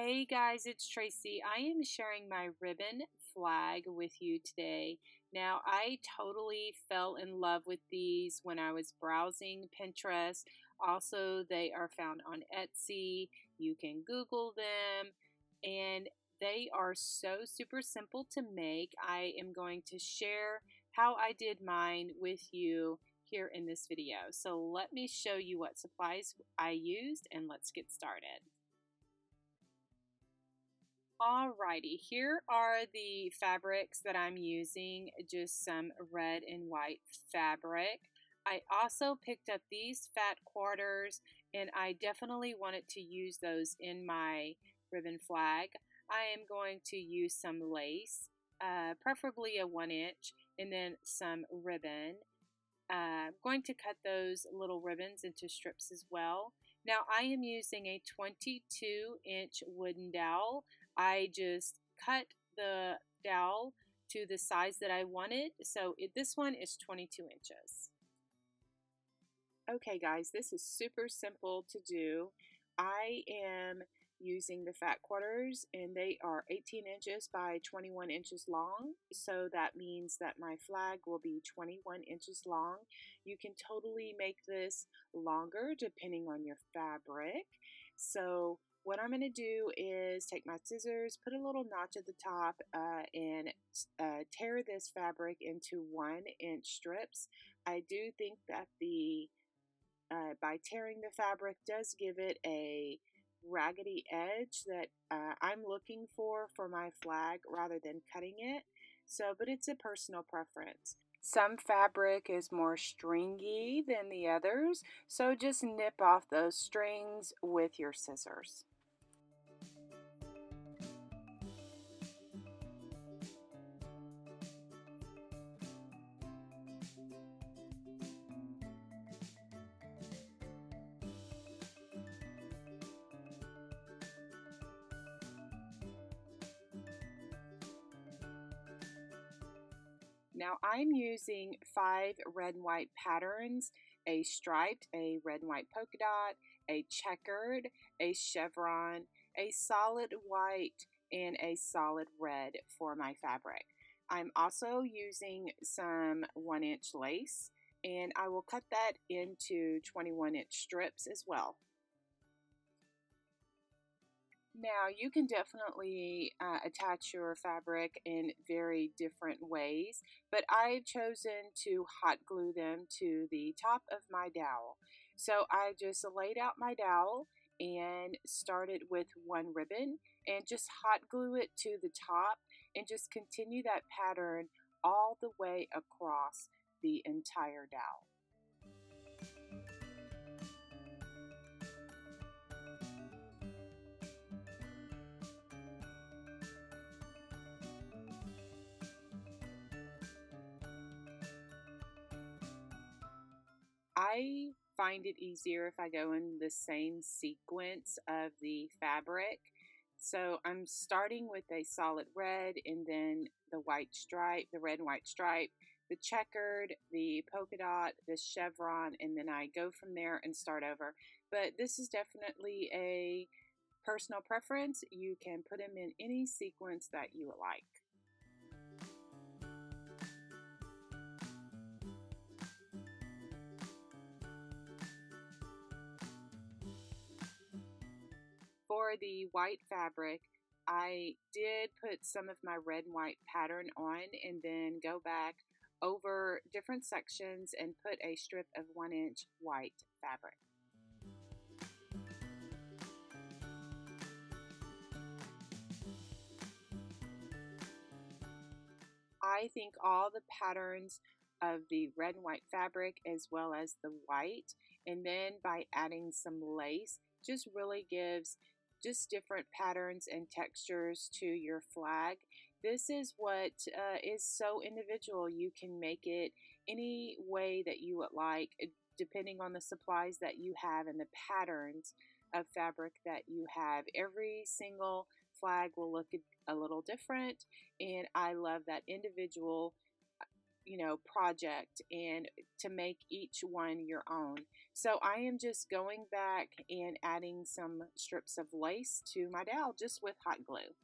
Hey guys, it's Tracy. I am sharing my ribbon flag with you today. Now, I totally fell in love with these when I was browsing Pinterest. Also, they are found on Etsy. You can Google them, and they are so super simple to make. I am going to share how I did mine with you here in this video. So, let me show you what supplies I used and let's get started. Alrighty, here are the fabrics that I'm using, just some red and white fabric. I also picked up these fat quarters and I definitely wanted to use those in my ribbon flag. I am going to use some lace, preferably a 1 inch, and then some ribbon. I'm going to cut those little ribbons into strips as well. Now I am using a 22-inch wooden dowel. I just cut the dowel to the size that I wanted. So this one is 22 inches. Okay guys, this is super simple to do. I am using the fat quarters and they are 18 inches by 21 inches long. So that means that my flag will be 21 inches long. You can totally make this longer depending on your fabric. So what I'm going to do is take my scissors, put a little notch at the top, and tear this fabric into 1-inch strips. I do think that by tearing the fabric does give it a raggedy edge that I'm looking for my flag rather than cutting it. But it's a personal preference. Some fabric is more stringy than the others, so just nip off those strings with your scissors. Now I'm using 5 red and white patterns, a striped, a red and white polka dot, a checkered, a chevron, a solid white, and a solid red for my fabric. I'm also using some 1-inch lace, and I will cut that into 21-inch strips as well. Now you can definitely attach your fabric in very different ways, but I've chosen to hot glue them to the top of my dowel. So I just laid out my dowel and started with one ribbon and just hot glue it to the top and just continue that pattern all the way across the entire dowel. I find it easier if I go in the same sequence of the fabric. So I'm starting with a solid red and then the white stripe, the red and white stripe, the checkered, the polka dot, the chevron, and then I go from there and start over. But this is definitely a personal preference. You can put them in any sequence that you would like. For the white fabric, I did put some of my red and white pattern on and then go back over different sections and put a strip of 1-inch white fabric. I think all the patterns of the red and white fabric as well as the white, and then by adding some lace, just really gives just different patterns and textures to your flag. This is what is so individual. You can make it any way that you would like, depending on the supplies that you have and the patterns of fabric that you have. Every single flag will look a little different, and I love that individual project and to make each one your own. So I am just going back and adding some strips of lace to my dowel just with hot glue.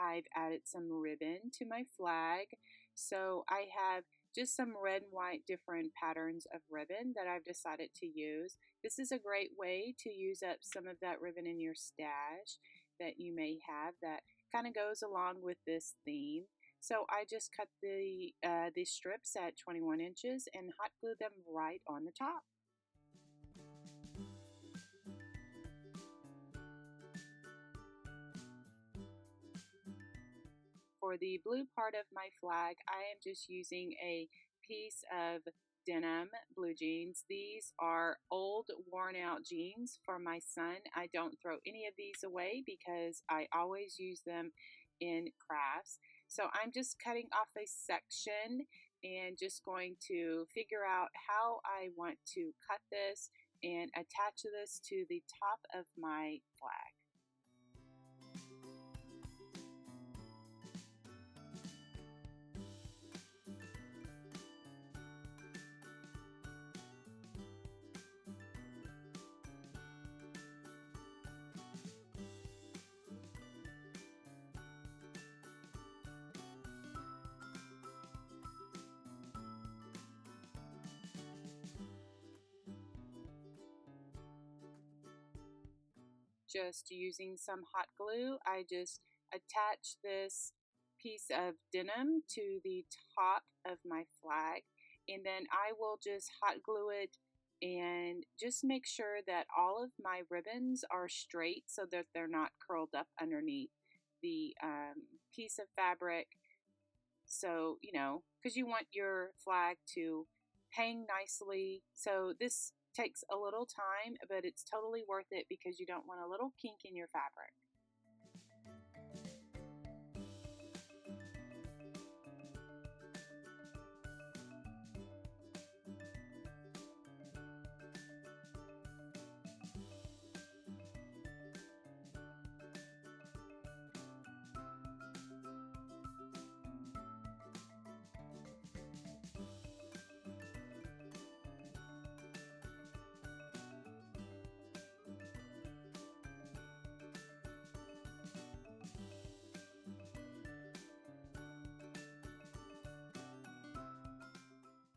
I've added some ribbon to my flag. So I have just some red and white different patterns of ribbon that I've decided to use. This is a great way to use up some of that ribbon in your stash that you may have that kind of goes along with this theme. So I just cut these strips at 21 inches and hot glue them right on the top. For the blue part of my flag, I am just using a piece of denim blue jeans. These are old worn out jeans for my son. I don't throw any of these away because I always use them in crafts. So I'm just cutting off a section and just going to figure out how I want to cut this and attach this to the top of my flag. Just using some hot glue, I just attach this piece of denim to the top of my flag, and then I will just hot glue it and just make sure that all of my ribbons are straight so that they're not curled up underneath the piece of fabric. So, because you want your flag to hang nicely. So this takes a little time, but it's totally worth it because you don't want a little kink in your fabric.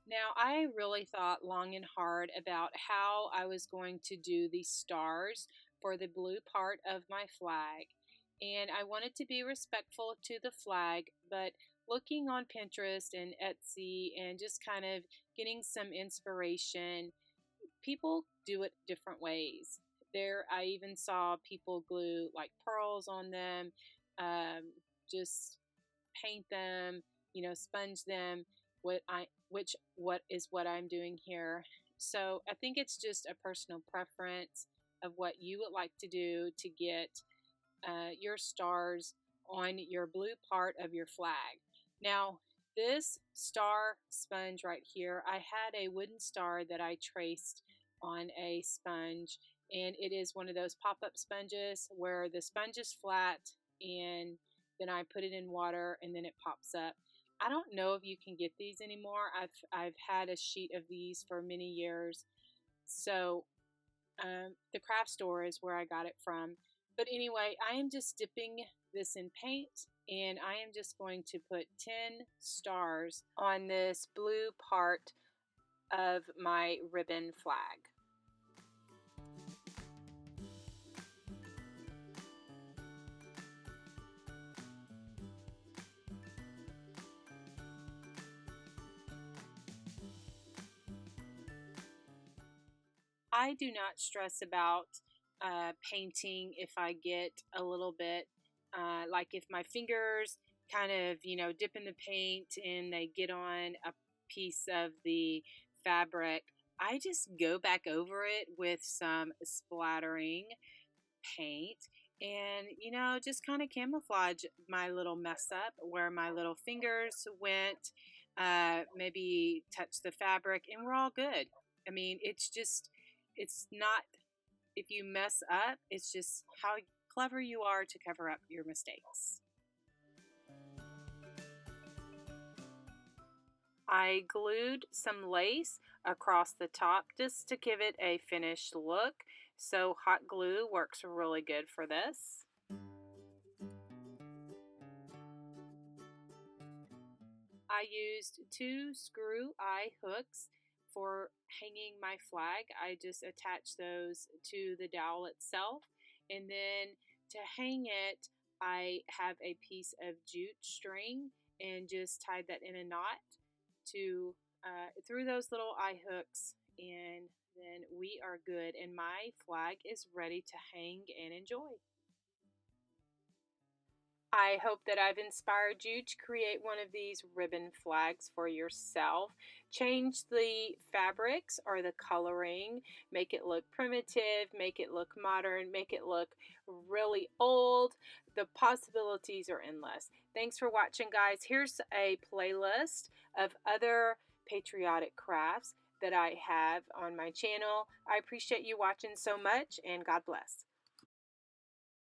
Now, I really thought long and hard about how I was going to do the stars for the blue part of my flag. And I wanted to be respectful to the flag, but looking on Pinterest and Etsy and just kind of getting some inspiration, people do it different ways. There, I even saw people glue like pearls on them, just paint them, sponge them. What I'm doing here. So I think it's just a personal preference of what you would like to do to get your stars on your blue part of your flag. Now, this star sponge right here, I had a wooden star that I traced on a sponge, and it is one of those pop-up sponges where the sponge is flat and then I put it in water and then it pops up. I don't know if you can get these anymore. I've had a sheet of these for many years. So the craft store is where I got it from. But anyway, I am just dipping this in paint and I am just going to put 10 stars on this blue part of my ribbon flag. I do not stress about painting if I get a little bit, like if my fingers kind of, dip in the paint and they get on a piece of the fabric, I just go back over it with some splattering paint and you know, just kind of camouflage my little mess up where my little fingers went, maybe touch the fabric, and we're all good. I mean, it's not, if you mess up, it's just how clever you are to cover up your mistakes. I glued some lace across the top just to give it a finished look, so hot glue works really good for this. I used 2 screw-eye hooks for hanging my flag. I just attached those to the dowel itself, and then to hang it, I have a piece of jute string and just tied that in a knot to through those little eye hooks, and then we are good. And my flag is ready to hang and enjoy. I hope that I've inspired you to create one of these ribbon flags for yourself. Change the fabrics or the coloring, make it look primitive, make it look modern, make it look really old. The possibilities are endless. Thanks for watching, guys. Here's a playlist of other patriotic crafts that I have on my channel. I appreciate you watching so much, and God bless.